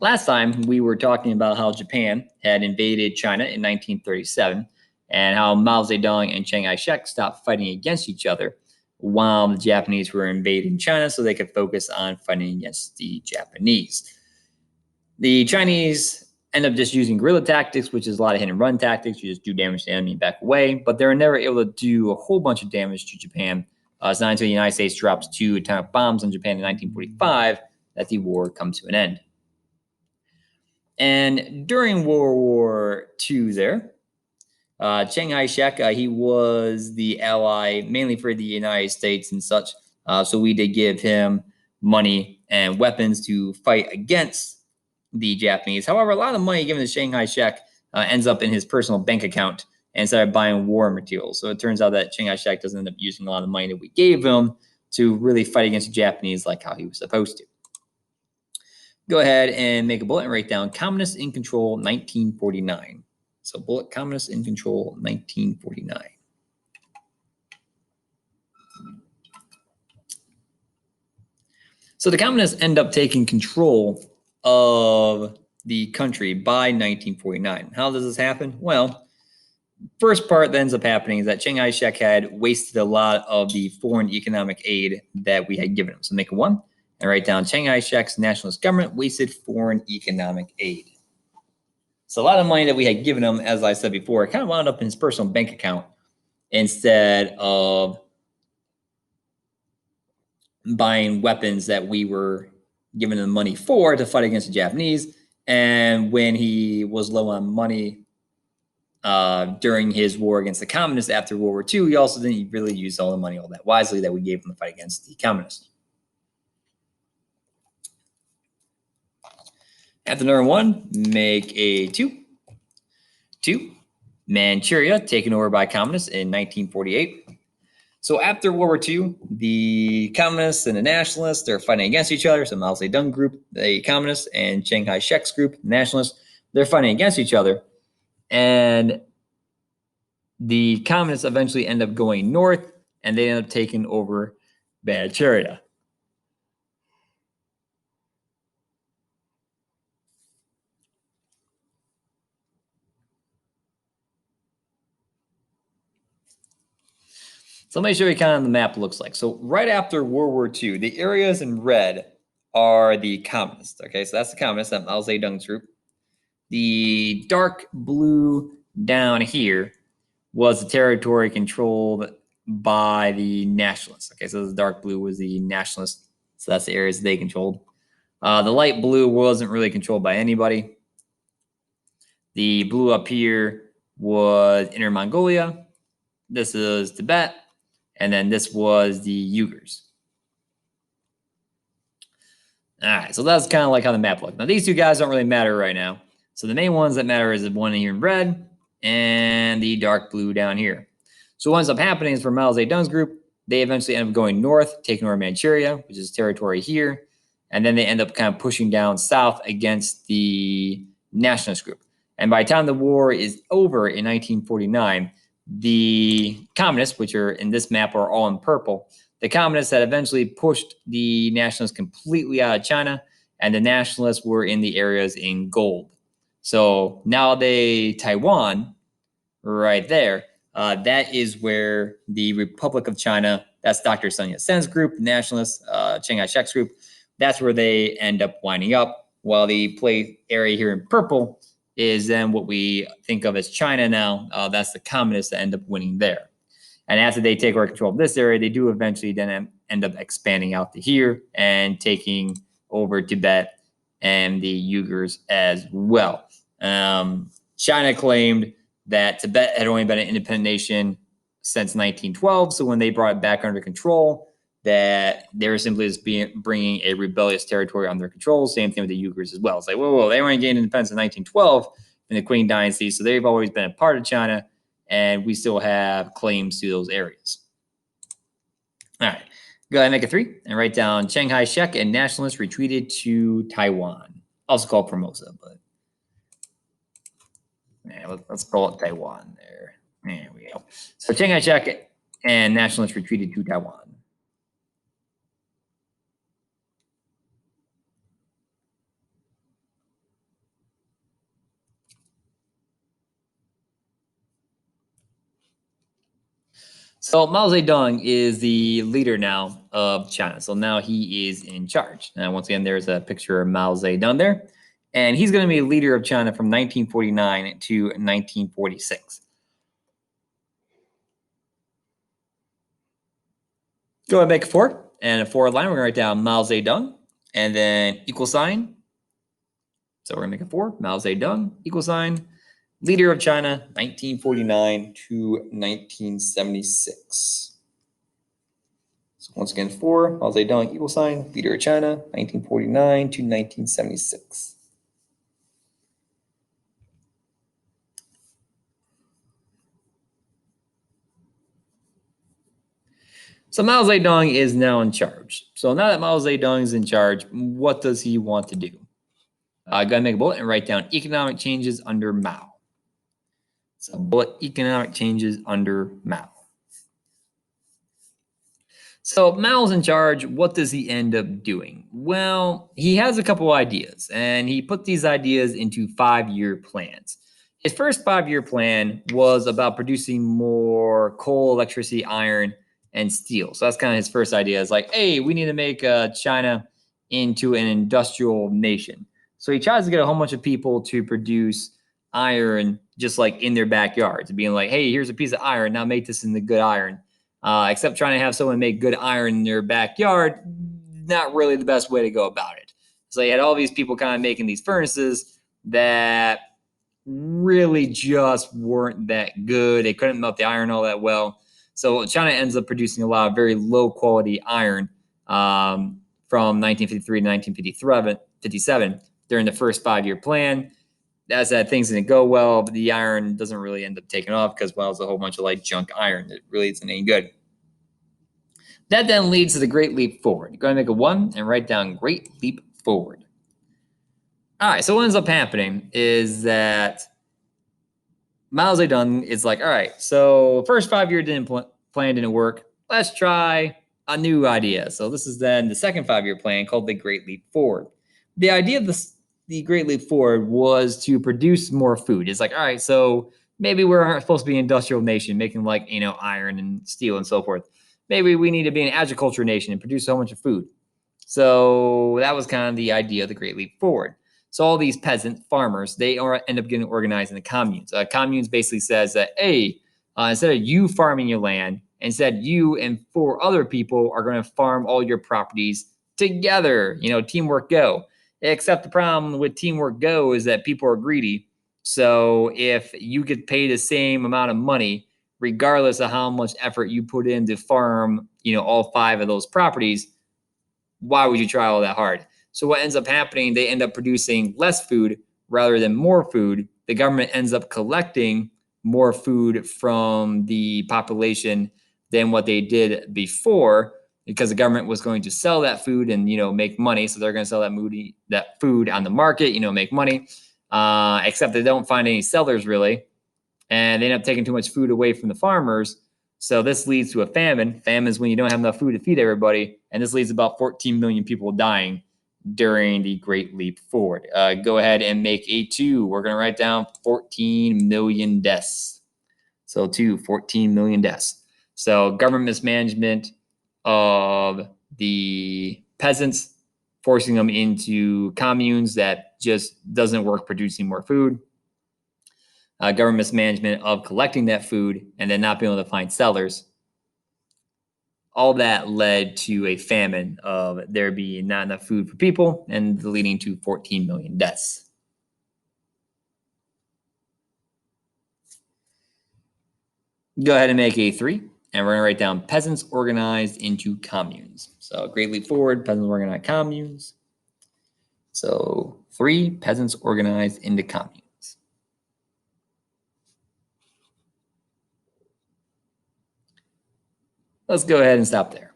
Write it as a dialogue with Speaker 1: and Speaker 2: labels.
Speaker 1: Last time we were talking about how Japan had invaded China in 1937 and how Mao Zedong and Chiang Kai-shek stopped fighting against each other while the Japanese were invading China so they could focus on fighting against the Japanese. The Chinese end up just using guerrilla tactics, which is a lot of hit and run tactics. You just do damage to the enemy and back away, but they're never able to do a whole bunch of damage to Japan. It's not until the United States drops 2 atomic bombs on Japan in 1945 that the war comes to an end. And during World War II there, Chiang Kai-shek, he was the ally mainly for the United States and such. So we did give him money and weapons to fight against the Japanese. However, a lot of the money given to Chiang Kai-shek ends up in his personal bank account and started buying war materials. So it turns out that Chiang Kai-shek doesn't end up using a lot of the money that we gave him to really fight against the Japanese like how he was supposed to. Go ahead and make a bullet and write down Communists in Control 1949. So bullet, Communists in Control 1949. So the Communists end up taking control of the country by 1949. How does this happen? Well, first part that ends up happening is that Chiang Kai-shek had wasted a lot of the foreign economic aid that we had given him. So make a 1 and write down Chiang Kai-shek's nationalist government wasted foreign economic aid. So a lot of money that we had given him, as I said before, kind of wound up in his personal bank account instead of buying weapons that we were giving him money for to fight against the Japanese. And when he was low on money during his war against the communists after World War II, he also didn't really use all the money all that wisely that we gave him to fight against the communists. After number 1, make a 2. 2, Manchuria taken over by communists in 1948. So after World War II, the communists and the nationalists, they're fighting against each other. So Mao Zedong group, the communists, and Chiang Kai-shek's group, the nationalists, they're fighting against each other. And the communists eventually end up going north, and they end up taking over Manchuria. So let me show you kind of the map looks like. So right after World War II, the areas in red are the communists. Okay, so that's the communists, that Mao Zedong's group. The dark blue down here was the territory controlled by the nationalists. Okay, so the dark blue was the nationalists. So that's the areas they controlled. The light blue wasn't really controlled by anybody. The blue up here was Inner Mongolia. This is Tibet. And then this was the Uyghurs. All right, so that's kind of like how the map looked. Now, these two guys don't really matter right now. So the main ones that matter is the one here in red and the dark blue down here. So what ends up happening is for Mao Zedong's group, they eventually end up going north, taking over Manchuria, which is territory here. And then they end up kind of pushing down south against the nationalist group. And by the time the war is over in 1949, the communists, which are in this map are all in purple, the communists had eventually pushed the nationalists completely out of China, and the nationalists were in the areas in gold. So now Taiwan, right there, that is where the Republic of China, that's Dr. Sun Yat-sen's group, the nationalists, Chiang Kai-shek's group, that's where they end up winding up, while the play area here in purple is then what we think of as China now. That's the communists that end up winning there. And after they take over control of this area, they do eventually then end up expanding out to here and taking over Tibet and the Uyghurs as well. China claimed that Tibet had only been an independent nation since 1912. So when they brought it back under control, that they were simply just bringing a rebellious territory under control. Same thing with the Uyghurs as well. It's like, whoa, they only gained independence in 1912 in the Qing Dynasty, so they've always been a part of China, and we still have claims to those areas. All right, go ahead and make a 3 and write down Chiang Kai-shek and nationalists retreated to Taiwan. Also called Formosa, but yeah, let's call it Taiwan there. There we go. So Chiang Kai-shek and nationalists retreated to Taiwan. So Mao Zedong is the leader now of China. So now he is in charge. And once again, there's a picture of Mao Zedong there. And he's going to be leader of China from 1949 to 1946. Go ahead and make a four. And a forward line, we're going to write down Mao Zedong and then equal sign. So we're going to make a four. Mao Zedong, equal sign, leader of China, 1949 to 1976. So once again, four, Mao Zedong, equal sign, leader of China, 1949 to 1976. So Mao Zedong is now in charge. So now that Mao Zedong is in charge, what does he want to do? Go ahead and make a bullet and write down economic changes under Mao. So bullet, economic changes under Mao. So Mao's in charge. What does he end up doing? Well, he has a couple ideas, and he put these ideas into 5-year plans. His first 5-year plan was about producing more coal, electricity, iron, and steel. So that's kind of his first idea. Is like, hey, we need to make China into an industrial nation. So he tries to get a whole bunch of people to produce iron just like in their backyards, being like, hey, here's a piece of iron. Now make this into good iron. Except trying to have someone make good iron in their backyard, not really the best way to go about it. So you had all these people kind of making these furnaces that really just weren't that good. They couldn't melt the iron all that well. So China ends up producing a lot of very low quality iron from 1953 to 1957 during the first 5-year plan. As that things didn't go well, but the iron doesn't really end up taking off because, well, it's a whole bunch of like junk iron that really isn't any good. That then leads to the Great Leap Forward. You're going to make a 1 and write down Great Leap Forward. All right, so what ends up happening is that Mao Zedong is like, all right, so first 5-year plan didn't work. Let's try a new idea. So this is then the second 5-year plan called the Great Leap Forward. The idea of the Great Leap Forward was to produce more food. It's like, all right, so maybe we're supposed to be an industrial nation, making like, iron and steel and so forth. Maybe we need to be an agriculture nation and produce so much of food. So that was kind of the idea of the Great Leap Forward. So all these peasant farmers, they end up getting organized into communes. Communes basically says that, hey, instead of you farming your land, instead you and 4 other people are going to farm all your properties together. Teamwork go. Except the problem with teamwork go is that people are greedy. So if you get paid the same amount of money, regardless of how much effort you put in to farm, all 5 of those properties, why would you try all that hard? So what ends up happening, they end up producing less food rather than more food. The government ends up collecting more food from the population than what they did before, because the government was going to sell that food and make money. So they're going to sell that food on the market, make money. Except they don't find any sellers really, and they end up taking too much food away from the farmers. So this leads to a famine. Famine is when you don't have enough food to feed everybody, and this leads to about 14 million people dying during the Great Leap Forward. Go ahead and make a 2. We're going to write down 14 million deaths. So 14 million deaths. So government mismanagement of the peasants, forcing them into communes that just doesn't work producing more food. Government mismanagement of collecting that food and then not being able to find sellers. All that led to a famine of there being not enough food for people and leading to 14 million deaths. Go ahead and make a 3, and we're going to write down peasants organized into communes. So Great Leap Forward, peasants organized communes. So 3, peasants organized into communes. Let's go ahead and stop there.